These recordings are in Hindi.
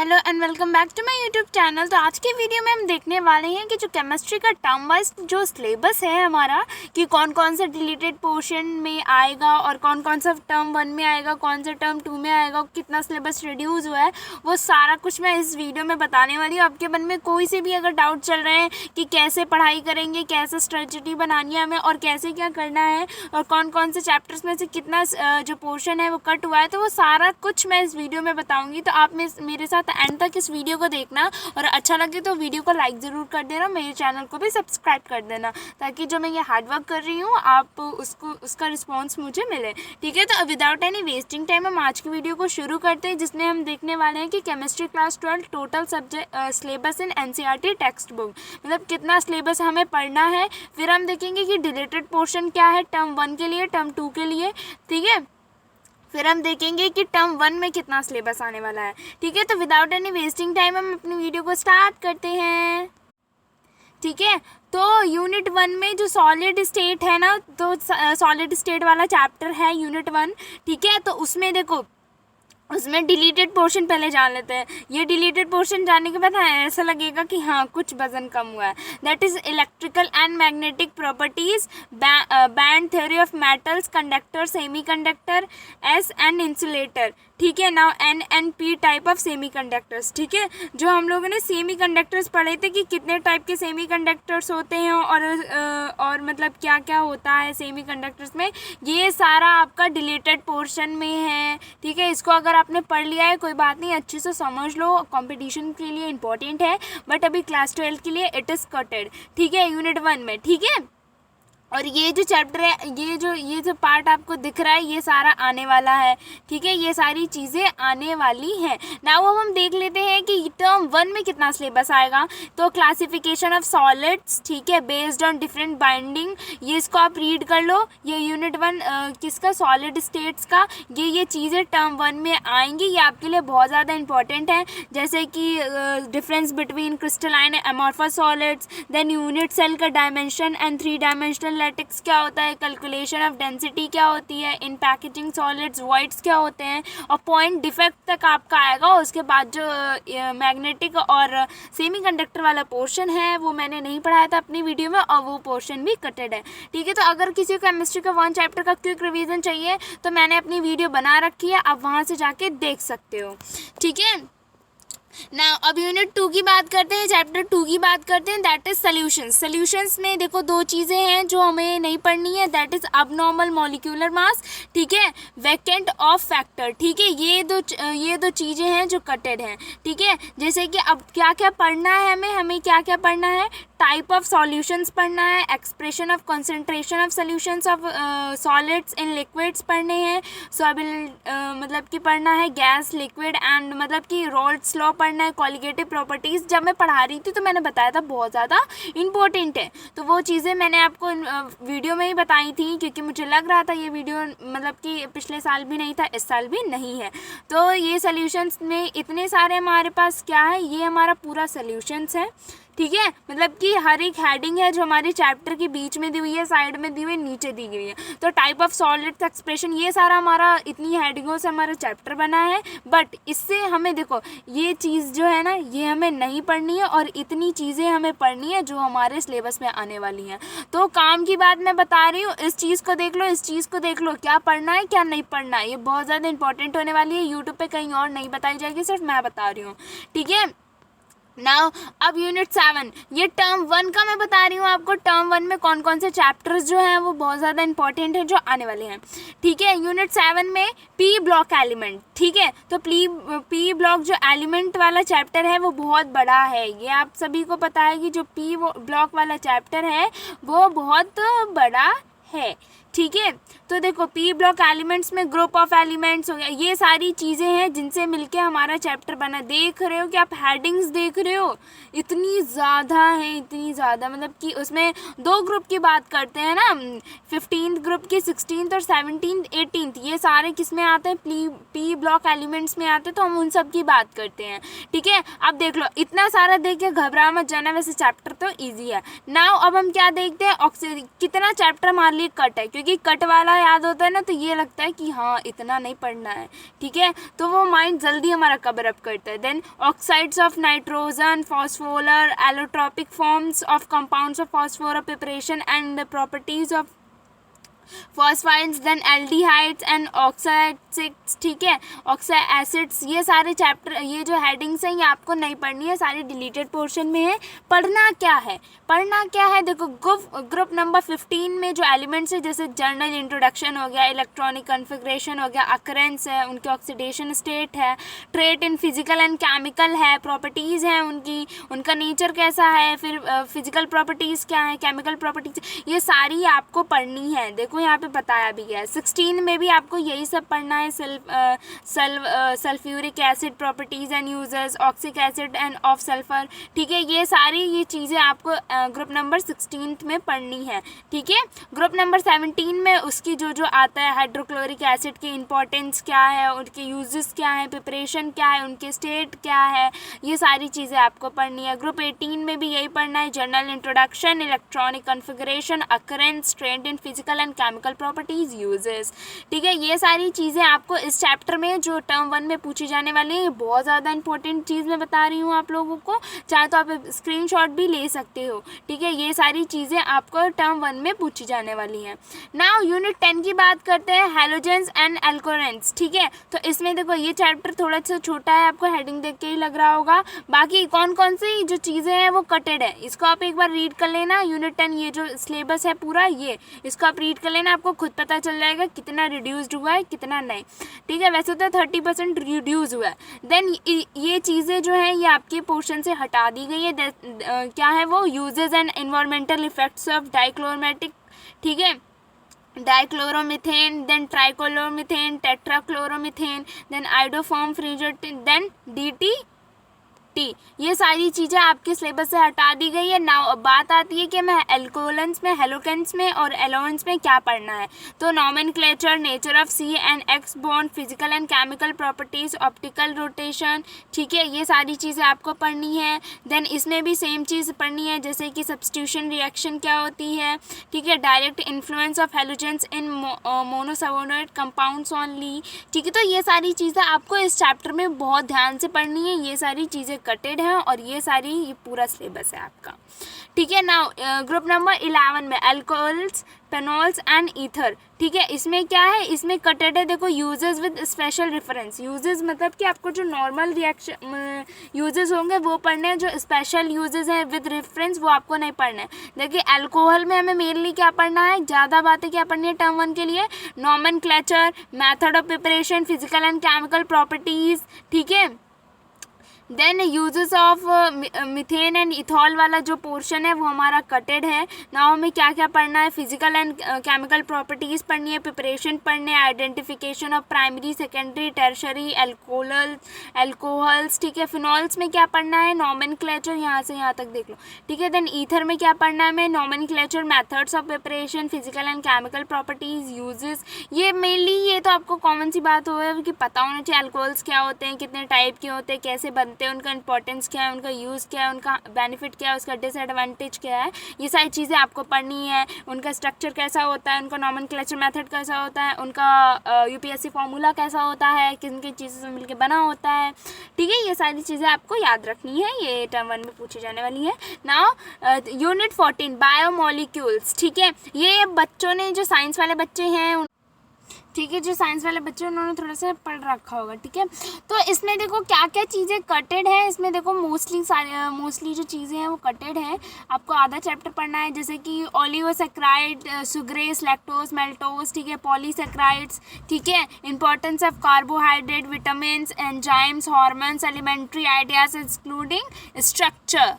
Hello and welcome back to my YouTube channel. तो आज के वीडियो में हम देखने वाले हैं कि जो केमिस्ट्री का टर्म वाइज जो सिलेबस है हमारा, कि कौन कौन सा डिलीटेड पोर्शन में आएगा और कौन कौन सा टर्म 1 में आएगा, कौन सा टर्म 2 में आएगा, कितना सिलेबस रिड्यूस हुआ है, वो सारा कुछ मैं इस वीडियो में बताने वाली हूँ। आपके मन में कोई से भी अगर डाउट चल रहे हैं कि कैसे पढ़ाई करेंगे, कैसे स्ट्रेटजी बनानी है हमें और कैसे क्या करना है और कौन कौन से चैप्टर्स में से कितना जो पोर्शन है वो कट हुआ है, तो वो सारा कुछ मैं इस वीडियो में बताऊँगी। तो आप मेरे साथ एंड तक इस वीडियो को देखना और अच्छा लगे तो वीडियो को लाइक ज़रूर कर देना, मेरे चैनल को भी सब्सक्राइब कर देना, ताकि जो मैं ये हार्ड वर्क कर रही हूँ आप उसका रिस्पांस मुझे मिले। ठीक है, तो विदाउट एनी वेस्टिंग टाइम हम आज की वीडियो को शुरू करते हैं, जिसमें हम देखने वाले हैं कि chemistry class 12 total subject syllabus in NCERT text book, मतलब कितना सिलेबस हमें पढ़ना है। फिर हम देखेंगे कि डिलीटेड पोर्शन क्या है टर्म 1 के लिए, टर्म 2 के लिए। ठीक है, फिर हम देखेंगे कि टर्म 1 में कितना सिलेबस आने वाला है। ठीक है, तो विदाउट एनी वेस्टिंग टाइम हम अपनी वीडियो को स्टार्ट करते हैं। ठीक है, तो यूनिट 1 में जो सॉलिड स्टेट है ना, तो सॉलिड स्टेट वाला चैप्टर है यूनिट 1। ठीक है, तो उसमें देखो, उसमें डिलीटेड पोर्शन पहले जान लेते हैं। ये डिलीटेड पोर्शन जानने के बाद ऐसा लगेगा कि हाँ कुछ वजन कम हुआ है। That is electrical and magnetic properties, band theory of metals, conductor, semi conductor, S and insulator. ठीक है, now NNP type of semi conductors. ठीक है, जो हम लोगों ने सेमी कंडक्टर्स पढ़े थे कि कितने टाइप के सेमी कंडक्टर्स होते हैं और मतलब क्या क्या होता है सेमी कंडक्टर्स में, ये सारा आपका डिलीटेड पोर्शन में है। ठीक है, इसको अगर आपने पढ़ लिया है कोई बात नहीं, अच्छे से समझ लो, कंपटीशन के लिए इंपॉर्टेंट है, बट अभी क्लास 12 के लिए इट इज़ कटेड। ठीक है, यूनिट 1 में। ठीक है, और ये जो चैप्टर है, ये जो पार्ट आपको दिख रहा है, ये सारा आने वाला है। ठीक है, ये सारी चीज़ें आने वाली हैं। नाउ अब हम देख लेते हैं कि टर्म 1 में कितना सिलेबस आएगा। तो क्लासिफिकेशन ऑफ सॉलिड्स, ठीक है, बेस्ड ऑन डिफरेंट बाइंडिंग, ये इसको आप रीड कर लो। ये यूनिट 1 किसका, सॉलिड स्टेट्स का, ये चीज़ें टर्म 1 में आएंगी, ये आपके लिए बहुत ज़्यादा इंपॉर्टेंट है। जैसे कि difference between crystalline amorphous solids, then unit cell का डायमेंशन एंड 3 डायमेंशनल लैटिक्स क्या होता है, कैलकुलेशन ऑफ डेंसिटी क्या होती है, इन पैकेजिंग सॉलिड्स वॉइड्स क्या होते हैं, और पॉइंट डिफेक्ट तक आपका आएगा। उसके बाद जो मैग्नेटिक और सेमी कंडक्टर वाला पोर्शन है वो मैंने नहीं पढ़ाया था अपनी वीडियो में, और वो पोर्शन भी कटेड है। ठीक है, तो अगर किसी को केमिस्ट्री का 1 चैप्टर का क्विक रिवीजन चाहिए तो मैंने अपनी वीडियो बना रखी है, आप वहाँ से जाके देख सकते हो। ठीक है ना, अब यूनिट 2 की बात करते हैं, चैप्टर 2 की बात करते हैं, दैट इज सॉल्यूशंस। सॉल्यूशंस में देखो 2 चीज़ें हैं जो हमें नहीं पढ़नी है, that is abnormal molecular mass, ठीक है, वैकेंट ऑफ फैक्टर। ठीक है, ये दो चीज़ें हैं जो कटेड हैं। ठीक है, जैसे कि अब क्या क्या पढ़ना है हमें क्या क्या पढ़ना है, टाइप ऑफ सॉल्यूशंस पढ़ना है, expression of concentration of solutions of solids in liquids पढ़ने हैं, सॉल्युबल मतलब कि पढ़ना है, गैस, लिक्विड एंड मतलब कि रॉल्ड्स लॉ पढ़ना है, कॉलिगेटिव प्रॉपर्टीज़। जब मैं पढ़ा रही थी तो मैंने बताया था बहुत ज़्यादा इंपॉर्टेंट है, तो वो चीज़ें मैंने आपको वीडियो में ही बताई थी, क्योंकि मुझे लग रहा था ये वीडियो मतलब कि पिछले साल भी नहीं था, इस साल भी नहीं है। तो ये सॉल्यूशंस में इतने सारे हमारे पास क्या है, ये हमारा पूरा सॉल्यूशंस है। ठीक है, मतलब कि हर एक हेडिंग है जो हमारे चैप्टर के बीच में दी हुई है, साइड में दी हुई है, नीचे दी गई है। तो टाइप ऑफ सॉलिड्स, एक्सप्रेशन, ये सारा हमारा इतनी हेडिंगों से हमारा चैप्टर बना है। बट इससे हमें देखो ये चीज़ जो है ना, ये हमें नहीं पढ़नी है, और इतनी चीज़ें हमें पढ़नी है जो हमारे सिलेबस में आने वाली हैं। तो काम की बात मैं बता रही हूँ, इस चीज़ को देख लो, इस चीज़ को देख लो, क्या पढ़ना है क्या नहीं पढ़ना है, ये बहुत ज़्यादा इंपॉर्टेंट होने वाली है। यूट्यूब पर कहीं और नहीं बताई जाएगी, सिर्फ मैं बता रही हूँ। ठीक है, नाउ अब यूनिट 7, ये टर्म 1 का मैं बता रही हूँ आपको। टर्म 1 में कौन कौन से चैप्टर्स जो हैं वो बहुत ज़्यादा इंपॉर्टेंट है जो आने वाले हैं। ठीक है, यूनिट 7 में पी ब्लॉक एलिमेंट। ठीक है, तो पी ब्लॉक जो एलिमेंट वाला चैप्टर है वो बहुत बड़ा है, ये आप सभी को पता है कि जो पी ब्लॉक वाला चैप्टर है वो बहुत बड़ा है। ठीक है, तो देखो पी ब्लॉक एलिमेंट्स में ग्रुप ऑफ एलिमेंट्स हो गया, ये सारी चीज़ें हैं जिनसे मिलके हमारा चैप्टर बना। देख रहे हो कि आप हेडिंग्स देख रहे हो, इतनी ज़्यादा हैं, इतनी ज़्यादा, मतलब कि उसमें 2 ग्रुप की बात करते हैं ना, 15th ग्रुप की, 16th और 17th 18th, ये सारे किस में आते हैं, पी ब्लॉक एलिमेंट्स में आते हैं, तो हम उन सब की बात करते हैं। ठीक है, अब देख लो, इतना सारा देख के घबरा मत जाना, वैसे चैप्टर तो ईजी है। नाउ अब हम क्या देखते हैं, कितना चैप्टर हमारे लिए कट है, क्योंकि कट वाला याद होता है ना तो ये लगता है कि हाँ इतना नहीं पढ़ना है, ठीक है, तो वो माइंड जल्दी हमारा कवर अप करता है। Then oxides of nitrogen, phosphorus, allotropic forms of compounds of phosphorus preparation and properties of phosphides, then aldehydes and oxides, ठीक है, ऑक्सा एसिड्स। ये सारे चैप्टर, ये जो हेडिंग्स हैं ये आपको नहीं पढ़नी है, सारी डिलीटेड पोर्शन में है। पढ़ना क्या है, पढ़ना क्या है, देखो ग्रुप नंबर 15 में जो एलिमेंट्स है जैसे जर्नल इंट्रोडक्शन हो गया, इलेक्ट्रॉनिक कन्फिग्रेशन हो गया, अकरेंस है, उनके ऑक्सीडेशन स्टेट है, trait in physical and chemical है, प्रॉपर्टीज़ हैं उनकी, उनका नेचर कैसा है, फिर फिजिकल प्रॉपर्टीज़ क्या है, केमिकल प्रॉपर्टीज़, ये सारी आपको पढ़नी है। देखो यहाँ पे बताया भी है। 16 में भी आपको यही सब पढ़ना है, sulphuric acid properties and uses, oxoacid and of sulphur, ठीक है, ये सारी ये चीज़ें आपको ग्रुप नंबर 16 में पढ़नी है, ठीक है। ग्रुप नंबर 17 में उसकी जो आता है, हाइड्रोक्लोरिक एसिड की इंपॉर्टेंस क्या है, उनके यूजेस क्या है, प्रिपरेशन क्या है, उनके स्टेट क्या है, ये सारी चीज़ें आपको पढ़नी है। ग्रुप 18 में भी यही पढ़ना है, journal introduction, electronic configuration, occurrence, trend in physical and chemical properties, uses, ठीक है, ये सारी चीज़ें आपको इस चैप्टर में जो टर्म 1 में पूछी जाने वाली है, बहुत ज़्यादा इंपॉर्टेंट चीज़ मैं बता रही हूँ आप लोगों को, चाहे तो आप स्क्रीनशॉट भी ले सकते हो, ठीक है, ये सारी चीज़ें आपको टर्म 1 में पूछी जाने वाली हैं। नाउ यूनिट 10 की बात करते हैं, हैलोजेंस एंड एल्कोरेंस, ठीक है, तो इसमें देखो ये चैप्टर थोड़ा सा छोटा है, आपको हेडिंग देख के ही लग रहा होगा, बाकी कौन कौन सी जो चीज़ें हैं वो कटेड है, इसको आप एक बार रीड कर लेना। यूनिट 10 ये जो सिलेबस है पूरा, ये इसको आप रीड कर लेना, आपको खुद पता चल जाएगा कितना रिड्यूस्ड हुआ है कितना नहीं, ठीक है, वैसे तो 30% रिड्यूस हुआ है। देन ये चीज़ें जो है ये आपके पोर्शन से हटा दी गई है। क्या है वो, uses and environmental effects of dichloromethane, ठीक है, dichloromethane, then trichloromethane, tetrachloromethane, then iodoform फ्रिजर्टिन, देन DDT, ये सारी चीज़ें आपके सिलेबस से हटा दी गई है। नाउ बात आती है कि मैं एल्कोलेंस में, हेलोकेंस में और एलोवेंस में क्या पढ़ना है, तो nomenclature, nature of C and X bond, physical and chemical properties, optical rotation, ठीक है, ये सारी चीज़ें आपको पढ़नी है। देन इसमें भी सेम चीज़ पढ़नी है, जैसे कि सब्स्टिट्यूशन रिएक्शन क्या होती है, ठीक है, direct influence of halogens in monosubstituted compounds only, ठीक है, तो ये सारी चीज़ें आपको इस चैप्टर में बहुत ध्यान से पढ़नी है, ये सारी चीज़ें कटेड है और ये सारी ये पूरा सिलेबस है आपका, ठीक है। नाउ ग्रुप नंबर 11 में अल्कोहल्स, फेनॉल्स एंड ईथर, ठीक है, इसमें क्या है, इसमें कटेड है, देखो uses with special reference, uses मतलब कि आपको जो नॉर्मल रिएक्शन यूजेस होंगे वो पढ़ने हैं, जो स्पेशल यूजेस हैं विद रेफरेंस वो आपको नहीं पढ़ना है। देखिए अल्कोहल में हमें मेनली क्या पढ़ना है, ज़्यादा बातें क्या पढ़नी है टर्म 1 के लिए, nomenclature, method of preparation, physical and chemical properties, ठीक है, then uses of methane and ethanol वाला जो पोर्शन है वो हमारा कटेड है। नाउ हमें क्या क्या पढ़ना है, फिजिकल एंड केमिकल प्रॉपर्टीज़ पढ़नी है, प्रिपरेशन पढ़ने है, identification of primary, secondary, tertiary alcohols, ठीक है, फिनॉल्स में क्या पढ़ना है, नॉमेनक्लेचर, यहाँ से यहाँ तक देख लो, ठीक है, देन ईथर में क्या पढ़ना है हमें, nomenclature, methods of preparation, physical and chemical properties, uses, ये मेनली ये तो आपको कॉमन सी बात हो है कि पता होना चाहिए अल्कोहल्स क्या होते हैं, कितने टाइप के होते हैं, कैसे बनते हैं, उनका इंपॉर्टेंस क्या है, उनका यूज़ क्या है, उनका बेनिफिट क्या है, उसका डिसएडवांटेज क्या है, ये सारी चीज़ें आपको पढ़नी है। उनका स्ट्रक्चर कैसा होता है, उनका नॉमेनक्लेचर मेथड कैसा होता है, उनका UPSC फॉर्मूला कैसा होता है, किन किन चीज़ों से मिलकर बना होता है, ठीक है, ये सारी चीज़ें आपको याद रखनी है, ये टर्म 1 में पूछी जाने वाली है। नाउ यूनिट 14 बायोमोलिक्यूल्स, ठीक है, ये बच्चों ने जो साइंस वाले बच्चे हैं, ठीक है, जो साइंस वाले बच्चे उन्होंने थोड़ा सा पढ़ रखा होगा, ठीक है, तो इसमें देखो क्या क्या चीज़ें कटेड है, इसमें देखो मोस्टली जो चीज़ें हैं वो कटेड है, आपको आधा चैप्टर पढ़ना है, जैसे कि ओलिगोसैकेराइड, सुग्रेस, लैक्टोज, मेल्टोज, ठीक है, पॉलीसैकेराइड्स, ठीक है, importance of carbohydrate, vitamins, enzymes, hormones, elementary ideas including structure,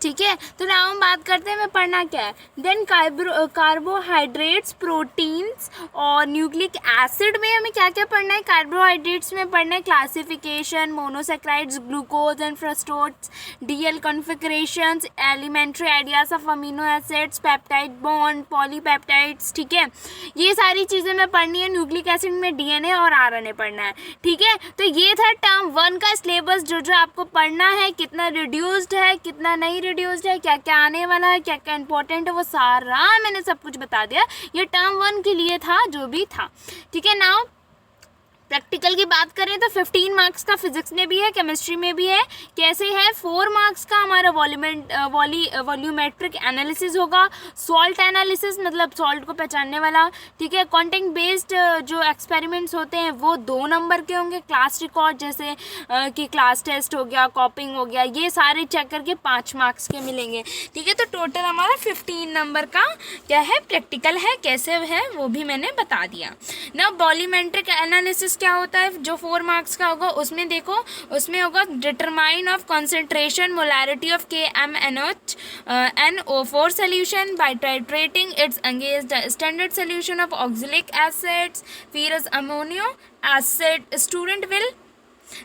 ठीक है, तो ना हम बात करते हैं हमें पढ़ना क्या है, देन कार्बोहाइड्रेट्स, प्रोटीन्स और न्यूक्लिक एसिड में हमें क्या क्या पढ़ना है, कार्बोहाइड्रेट्स में पढ़ना है classification, monosaccharides, glucose and fructose, DL configurations, elementary ideas of amino acids, peptide bond, polypeptides, ठीक है, ये सारी चीज़ें में पढ़नी है। न्यूक्लिक एसिड में DNA और RNA पढ़ना है, ठीक है, तो ये था टर्म 1 का सिलेबस जो आपको पढ़ना है, कितना रिड्यूस्ड है कितना नहीं इंट्रोड्यूस्ड है, क्या क्या आने वाला है, क्या क्या इंपॉर्टेंट है, वो सारा मैंने सब कुछ बता दिया। ये टर्म 1 के लिए था जो भी था, ठीक है। नाउ प्रैक्टिकल की बात करें तो 15 मार्क्स का फिजिक्स में भी है, केमिस्ट्री में भी है। कैसे है, 4 मार्क्स का हमारा वॉल्यूमेट्रिक एनालिसिस होगा, सॉल्ट एनालिसिस मतलब सॉल्ट को पहचानने वाला, ठीक है। कंटेंट बेस्ड जो एक्सपेरिमेंट्स होते हैं वो 2 नंबर के होंगे। क्लास रिकॉर्ड जैसे कि क्लास टेस्ट हो गया, कॉपिंग हो गया, ये सारे चेक करके 5 मार्क्स के मिलेंगे, ठीक है। तो टोटल हमारा 15 नंबर का क्या है, प्रैक्टिकल है। कैसे है वो भी मैंने बता दिया ना। वॉल्यूमेट्रिक एनालिसिस क्या होता है, जो 4 मार्क्स का होगा उसमें देखो, उसमें होगा determine of concentration molarity of KMnOH NO4 solution by titrating its against the standard solution of oxalic acids, ferrous ammonia acid.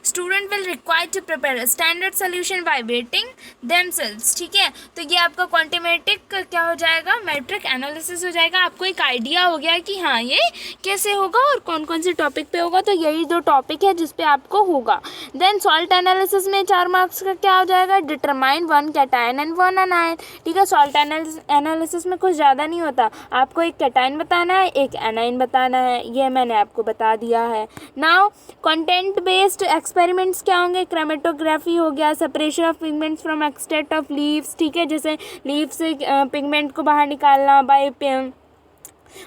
Student will require to prepare a standard solution by weighting themselves, ठीक है। तो ये आपका क्वांटिमेट्रिक क्या हो जाएगा, मैट्रिक एनालिसिस हो जाएगा। आपको एक आइडिया हो गया कि हाँ ये कैसे होगा और कौन कौन से टॉपिक पे होगा। तो यही 2 टॉपिक है जिस पे आपको होगा। देन सॉल्ट एनालिसिस में 4 मार्क्स का क्या हो जाएगा, डिटरमाइन 1 कैटायन एंड 1 एनायन, ठीक है। सॉल्ट एनालिसिस में कुछ ज़्यादा नहीं होता, आपको एक कैटायन बताना है, एक एनायन बताना है, ये मैंने आपको बता दिया है। नाउ कंटेंट बेस्ड एक्सपेरिमेंट्स क्या होंगे, क्रोमेटोग्राफी हो गया, separation of pigments from extract of leaves, ठीक है। जैसे लीव से पिगमेंट को बाहर निकालना बाय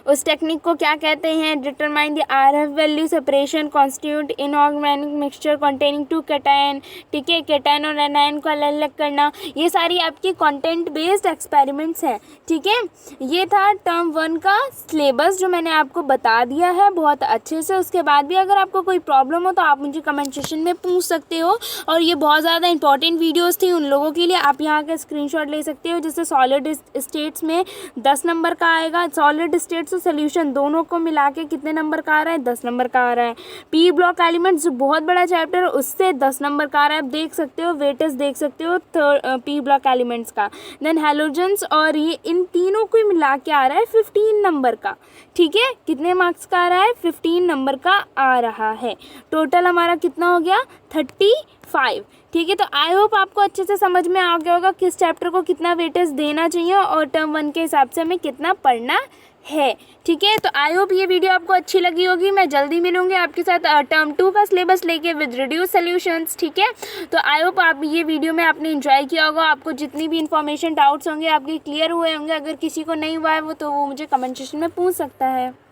उस टेक्निक को क्या कहते हैं, determine the RF value separation constitute inorganic mixture containing 2 cation, ठीक है। कैटायन और एनायन को अलग अलग करना, ये सारी आपकी कंटेंट बेस्ड एक्सपेरिमेंट्स हैं, ठीक है। ये था टर्म 1 का सिलेबस जो मैंने आपको बता दिया है बहुत अच्छे से। उसके बाद भी अगर आपको कोई प्रॉब्लम हो तो आप मुझे कमेंट सेक्शन में पूछ सकते हो। और ये बहुत ज़्यादा इंपॉर्टेंट वीडियोज़ थी उन लोगों के लिए, आप यहाँ का स्क्रीनशॉट ले सकते हो। जैसे सॉलिड स्टेट्स में 10 नंबर का आएगा, सॉलिड स्टेट्स और सोल्यूशन दोनों को मिला के कितने नंबर का आ रहा है, 10 नंबर का आ रहा है। पी ब्लॉक एलिमेंट्स जो बहुत बड़ा चैप्टर है उससे 10 नंबर का आ रहा है, आप देख सकते हो, वेटेज देख सकते हो पी ब्लॉक एलिमेंट्स का। देन हैलोजेंस और ये इन तीनों को मिला के आ रहा है 15 नंबर का, ठीक है। कितने मार्क्स का आ रहा है, 15 नंबर का आ रहा है। टोटल हमारा कितना हो गया, 35, ठीक है। तो आई होप आपको अच्छे से समझ में आ गया होगा किस चैप्टर को कितना वेटेज देना चाहिए और टर्म 1 के हिसाब से हमें कितना पढ़ना है, ठीक है। तो आई होप ये वीडियो आपको अच्छी लगी होगी। मैं जल्दी मिलूंगी आपके साथ टर्म 2 का सिलेबस लेके विद रिड्यूस सॉल्यूशंस, ठीक है। तो आई होप आप ये वीडियो में आपने एंजॉय किया होगा, आपको जितनी भी इन्फॉर्मेशन डाउट्स होंगे आपके क्लियर हुए होंगे। अगर किसी को नहीं हुआ है वो तो वो मुझे कमेंट सेक्शन में पूछ सकता है।